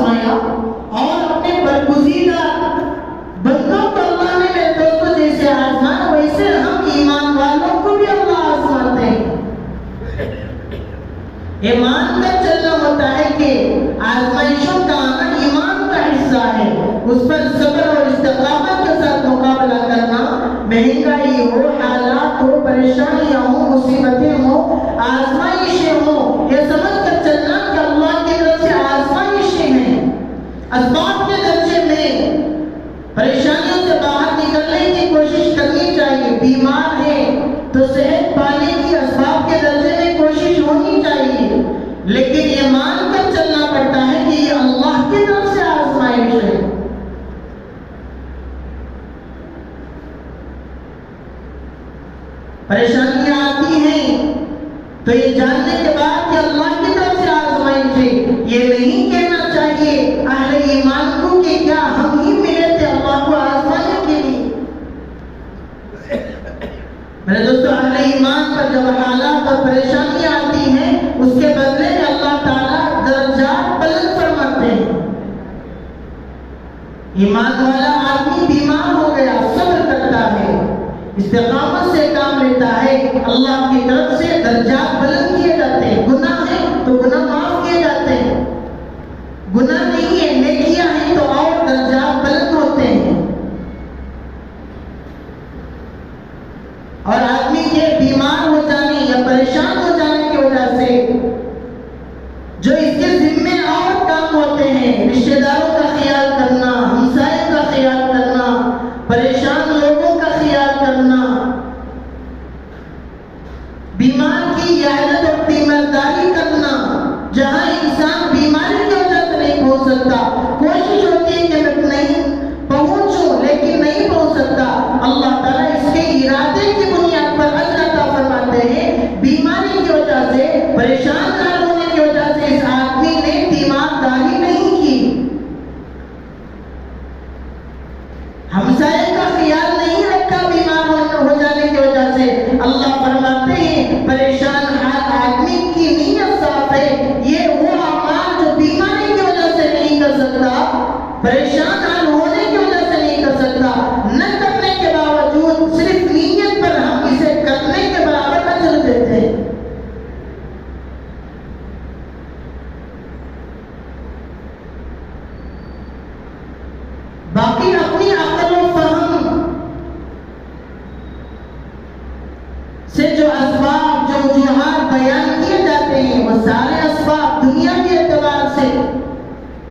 आजमाया और अपने बरगुज़ीदा बंदों को अल्लाह ने मेरे दोस्तों जैसे आजमाया, वैसे हम ईमान वालों को भी अल्लाह आजमाते हैं। ईमान का चलना होता है कि आजमाइशों का आना ईमान का हिस्सा है, उस पर सब्र और इस्तिकामत के साथ मुकाबला करना, महंगाई हो, हालात हो, परेशानियां हो, मुसीबतें हो, आजमाइशें हो, ये समझ कर चलना कि अल्लाह की तरफ से आजमाइशें हैं। असबाब के दर्जे में परेशानियों से बाहर निकलने की कोशिश करनी चाहिए। बीमार है तो सेहत पाने की असबाब के दर्जे में कोशिश होनी चाहिए, लेकिन ये मान कर चलना पड़ता है कि ये अल्लाह की तरफ से आजमाइश है। परेशानियां आती हैं तो ये जानने के बाद कि अल्लाह की तरफ से आजमाइश है, ये नहीं कहना चाहिए अहले ईमान को कि क्या हम ही मिले थे अल्लाह को आजमाने के लिए। मेरे दोस्तों, अहले ईमान पर जब हालात और परेशानियां आती हैं, उसके बदले में अल्लाह ताला दर्जात बुलंद फरमाते हैं। ईमान वाला आदमी बीमार हो गया, सब्र करता है, इस्तिकामत से काम लेता है, अल्लाह की तरफ से दर्जात बुलंद किए जाते हैं। गुनाह है तो गुनाह माफ किए जाते हैं, गुनाह नहीं है, नेकियां हैं तो और दर्जात बुलंद होते हैं। और आदमी के बीमार हो जाने या परेशान हो जाने की वजह से जो इसके जिम्मे और काम होते हैं, रिश्तेदारों का ख्याल करना, हमसाए का ख्याल करना, परेशान लोगों का ख्याल करना, बीमार की इयादत और तीमारदारी करना, जहां इंसान बीमारी की वजह से नहीं पहुंच सकता, कोशिश होती है कि मैं नहीं पहुंचूं लेकिन नहीं पहुंच सकता, अल्लाह ताला इसके इरादे की बुनियाद पर अल्लाह अता फरमाते हैं। बीमारी की वजह से, परेशान न होने की वजह से इस आदमी ने तीमारदारी नहीं की, हमसाए का ख्याल नहीं रखा, बीमार हो जाने की वजह से, अल्लाह फरमाते हैं परेशान हाल आदमी की नीयत साफ है, ये वो अमाल जो बीमारी की वजह से नहीं कर सकता, परेशान हाल होने की वजह से नहीं कर सकता, न करने के बावजूद सिर्फ नीयत पर हम इसे करने के बराबर अजर देते हैं। बाकी अपनी अक्ल और फहम से जो असबाब, जो वजूहात बयान किए जाते हैं, वो सारे असबाब दुनिया के एतबार से